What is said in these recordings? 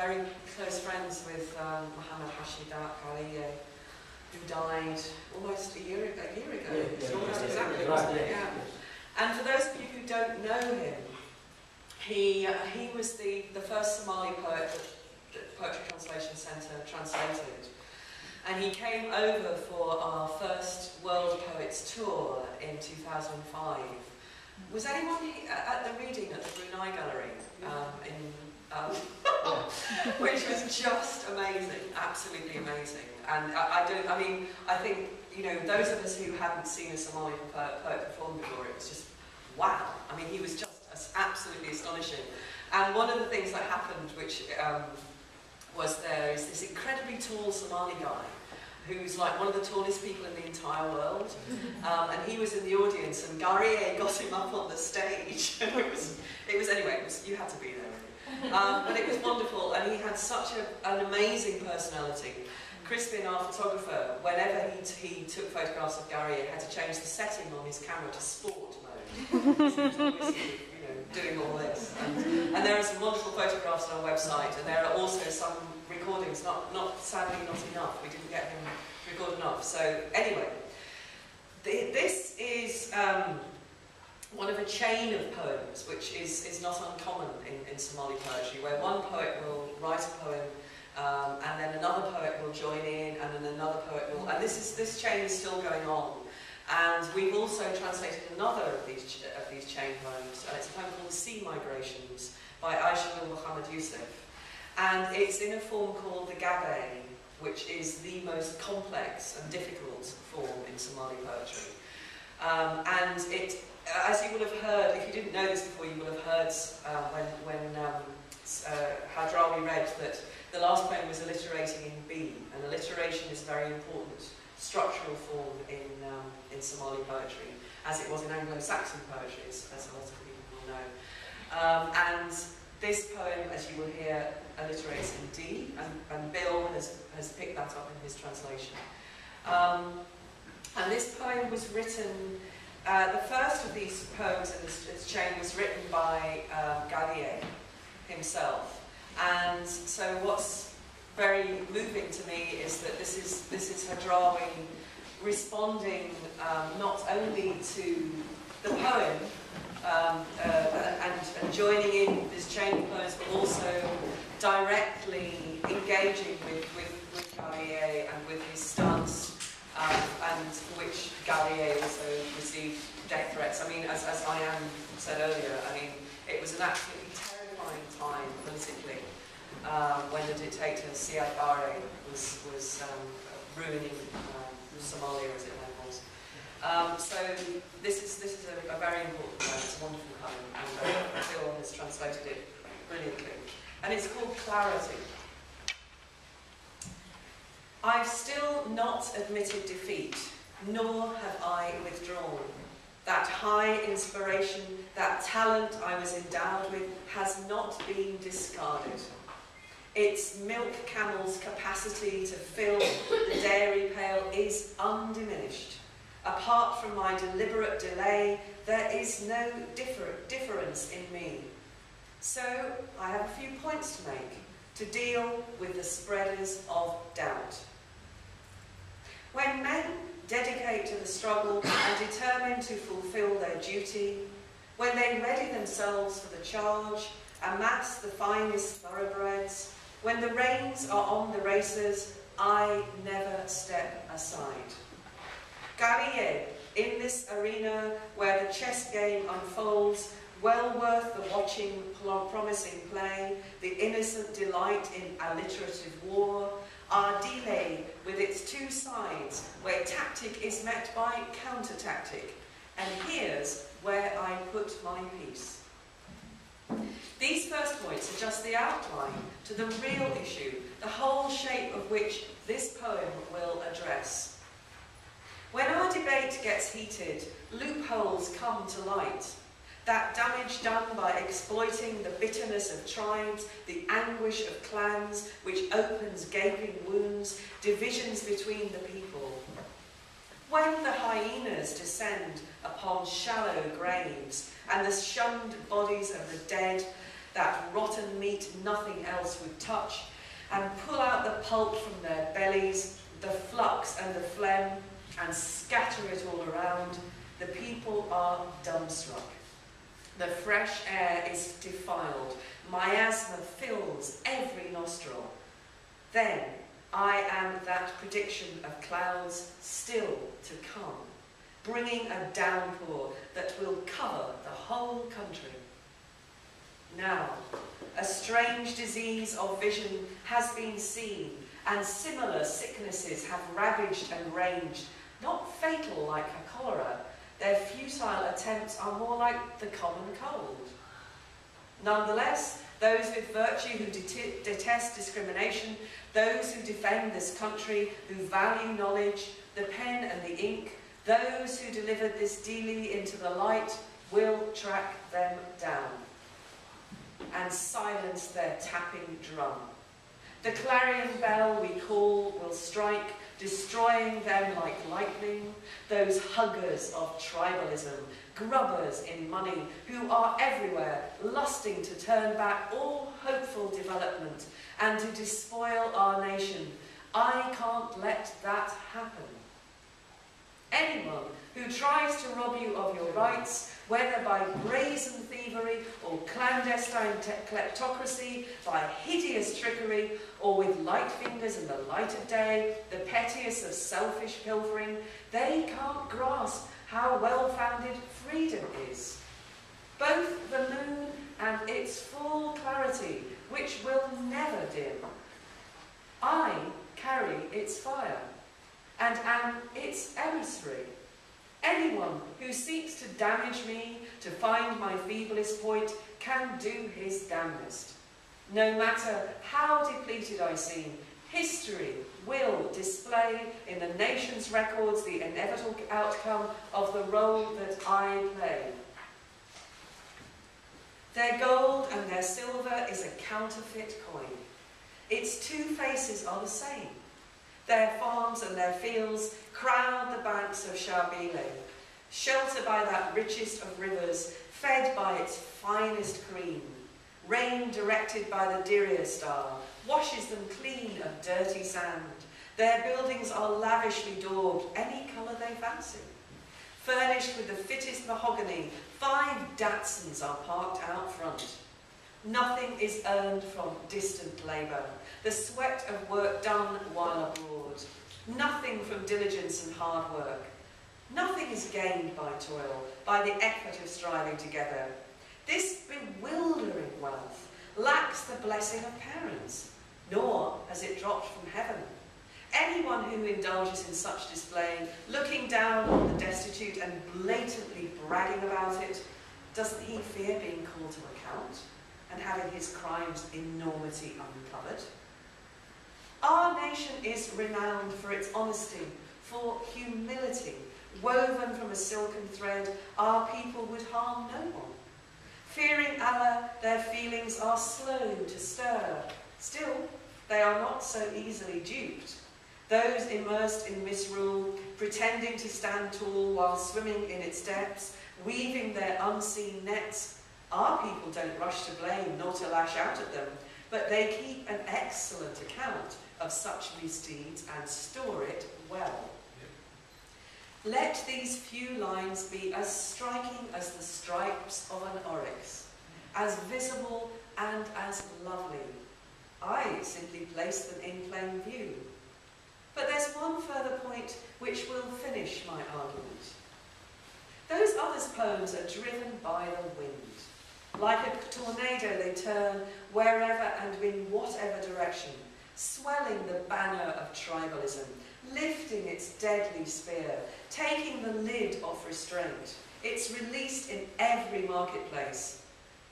very close friends with Mohammed Hadraawi, who died almost a year ago. It's almost exactly, wasn't it? Yeah. And for those of you who don't know him, he was the first Somali poet that the Poetry Translation Centre translated. And he came over for our first World Poets Tour in 2005. Was anyone at the reading at the Brunei Gallery? Which was just amazing, absolutely amazing. And I think, you know, those of us who hadn't seen a Somali poet perform before, it was just, wow. I mean, he was just absolutely astonishing. And one of the things that happened, which was there is this incredibly tall Somali guy, who's like one of the tallest people in the entire world. And he was in the audience, and Garrier got him up on the stage. And you had to be there. But it was wonderful, and he had such an amazing personality. Crispin, our photographer, whenever he took photographs of Garrier, had to change the setting on his camera to sport mode. He was obviously, you know, doing all this. And there are some wonderful photographs on our website, and there are also some recordings, sadly not enough. We didn't get him to record enough. So anyway, this is one of a chain of poems, which is not uncommon in Somali poetry, where one poet will write a poem, and then another poet will join in, and then another poet will, and this chain is still going on. And we've also translated another of these chain poems, and it's a poem called Sea Migrations by Aisha bin Muhammad Yusuf. And it's in a form called the Gabe, which is the most complex and difficult form in Somali poetry. And it, as you will have heard, if you didn't know this before, you will have heard when Hadraawi read that the last poem was alliterating in B, and alliteration is a very important structural form in Somali poetry, as it was in Anglo-Saxon poetry, as a lot of people will know. And this poem, as you will hear, alliterates in D, and Bill has picked that up in his translation. And this poem was written, the first of these poems in this chain was written by Garrier himself. And so what's very moving to me is that this is Hadraawi responding not only to the poem and joining in this chain of poems, but also directly engaging with Garrier and with his stance, and for which Garrier also received death threats. I mean, as Ian said earlier, I mean, it was an absolutely terrifying time politically when the dictator Siad Barre was ruining Somalia as it then was. So this is a very important poem. It's a wonderful poem, and Phil has translated it brilliantly. And it's called Clarity. I've still not admitted defeat, nor have I withdrawn. That high inspiration, that talent I was endowed with, has not been discarded. Its milk camel's capacity to fill the dairy pail is undiminished. Apart from my deliberate delay, there is no difference in me. So I have a few points to make to deal with the spreaders of doubt. When men dedicate to the struggle and determine to fulfill their duty, when they ready themselves for the charge, amass the finest thoroughbreds, when the reins are on the racers, I never step aside. Garrier, in this arena where the chess game unfolds, well worth the watching, promising play, the innocent delight in alliterative war, our delay with its two sides, where tactic is met by counter-tactic, and here's where I put my piece. These first points are just the outline to the real issue, the whole shape of which this poem will address. When our debate gets heated, loopholes come to light. That damage done by exploiting the bitterness of tribes, the anguish of clans, which opens gaping wounds, divisions between the people. When the hyenas descend upon shallow graves, and the shunned bodies of the dead, that rotten meat nothing else would touch, and pull out the pulp from their bellies, the flux and the phlegm, and scatter it all around, the people are dumbstruck. The fresh air is defiled. Miasma fills every nostril. Then I am that prediction of clouds still to come, bringing a downpour that will cover the whole country. Now, a strange disease of vision has been seen, and similar sicknesses have ravaged and ranged, not fatal like a cholera. Their futile attempts are more like the common cold. Nonetheless, those with virtue who detest discrimination, those who defend this country, who value knowledge, the pen and the ink, those who delivered this dealing into the light, will track them down and silence their tapping drum. The clarion bell we call will strike, destroying them like lightning, those huggers of tribalism, grubbers in money, who are everywhere, lusting to turn back all hopeful development and to despoil our nation. I can't let that happen. Anyone who tries to rob you of your rights, whether by brazen thievery or clandestine kleptocracy, by hideous trickery, or with light fingers in the light of day, the pettiest of selfish pilfering, they can't grasp how well-founded freedom is. Both the moon and its full clarity, which will never dim. I carry its fire, and am its emissary. Anyone who seeks to damage me, to find my feeblest point, can do his damnedest. No matter how depleted I seem, history will display in the nation's records the inevitable outcome of the role that I play. Their gold and their silver is a counterfeit coin. Its two faces are the same. Their farms and their fields crowd the banks of Sharbile, sheltered by that richest of rivers, fed by its finest cream. Rain directed by the Diriyah star washes them clean of dirty sand. Their buildings are lavishly daubed, any colour they fancy. Furnished with the fittest mahogany, 5 Datsuns are parked out front. Nothing is earned from distant labour, the sweat of work done while abroad. Nothing from diligence and hard work. Nothing is gained by toil, by the effort of striving together. This bewildering wealth lacks the blessing of parents, nor has it dropped from heaven. Anyone who indulges in such display, looking down on the destitute and blatantly bragging about it, doesn't he fear being called to account and having his crimes' enormity uncovered? Our nation is renowned for its honesty, for humility. Woven from a silken thread, our people would harm no one. Fearing Allah, their feelings are slow to stir. Still, they are not so easily duped. Those immersed in misrule, pretending to stand tall while swimming in its depths, weaving their unseen nets, our people don't rush to blame nor to lash out at them, but they keep an excellent account of such misdeeds and store it well. Let these few lines be as striking as the stripes of an oryx, as visible and as lovely. I simply place them in plain view. But there's one further point which will finish my argument. Those others' poems are driven by the wind. Like a tornado, they turn wherever and in whatever direction, swelling the banner of tribalism, lifting its deadly spear, taking the lid off restraint. It's released in every marketplace.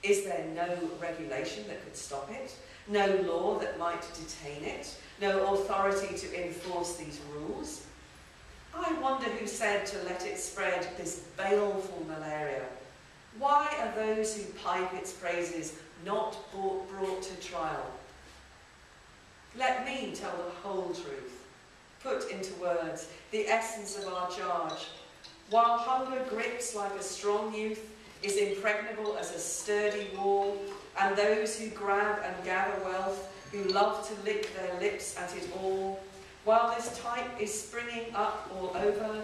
Is there no regulation that could stop it? No law that might detain it? No authority to enforce these rules? I wonder who said to let it spread this baleful malaria. Why are those who pipe its praises not brought to trial? Let me tell the whole truth, put into words the essence of our charge. While hunger grips like a strong youth, is impregnable as a sturdy wall, and those who grab and gather wealth, who love to lick their lips at it all, while this type is springing up all over,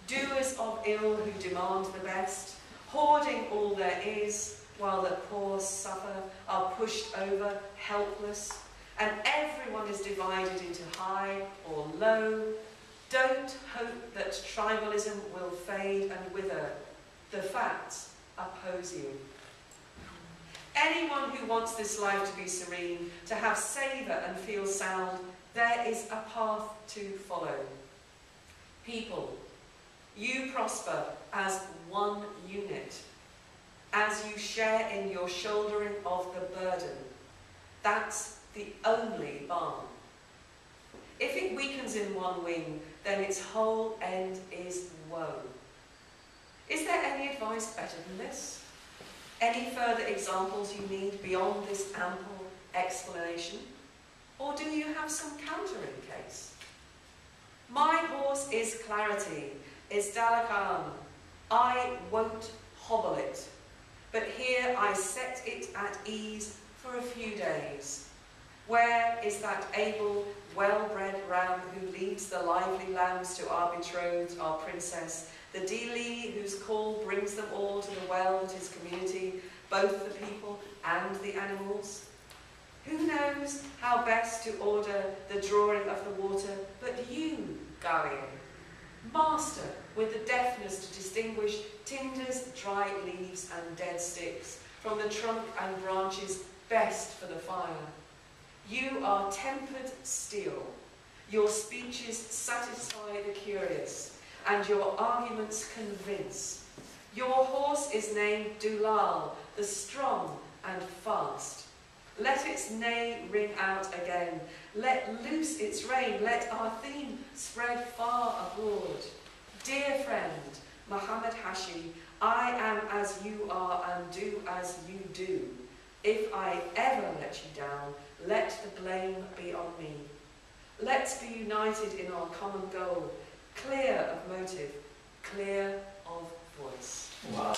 doers of ill who demand the best, hoarding all there is, while the poor suffer, are pushed over, helpless, and everyone is divided into high or low. Don't hope that tribalism will fade and wither. The facts oppose you. Anyone who wants this life to be serene, to have savour and feel sound, there is a path to follow. People, you prosper as one unit, as you share in your shouldering of the burden. That's the only balm. If it weakens in one wing, then its whole end is woe. Is there any advice better than this? Any further examples you need beyond this ample explanation? Or do you have some counter in case? My horse is clarity, is Dalakan. I won't hobble it, but here I set it at ease for a few days. Where is that able, well-bred ram who leads the lively lambs to our betrothed, our princess, the Dili whose call brings them all to the well that is community, both the people and the animals? Who knows how best to order the drawing of the water but you, Guardian, master with the deftness to distinguish tinders, dry leaves and dead sticks from the trunk and branches best for the fire. You are tempered steel. Your speeches satisfy the curious, and your arguments convince. Your horse is named Dulal, the strong and fast. Let its neigh ring out again. Let loose its rein. Let our theme spread far abroad. Dear friend, Muhammad Hashi, I am as you are and do as you do. If I ever let you down, let the blame be on me. Let's be united in our common goal, clear of motive, clear of voice. Wow.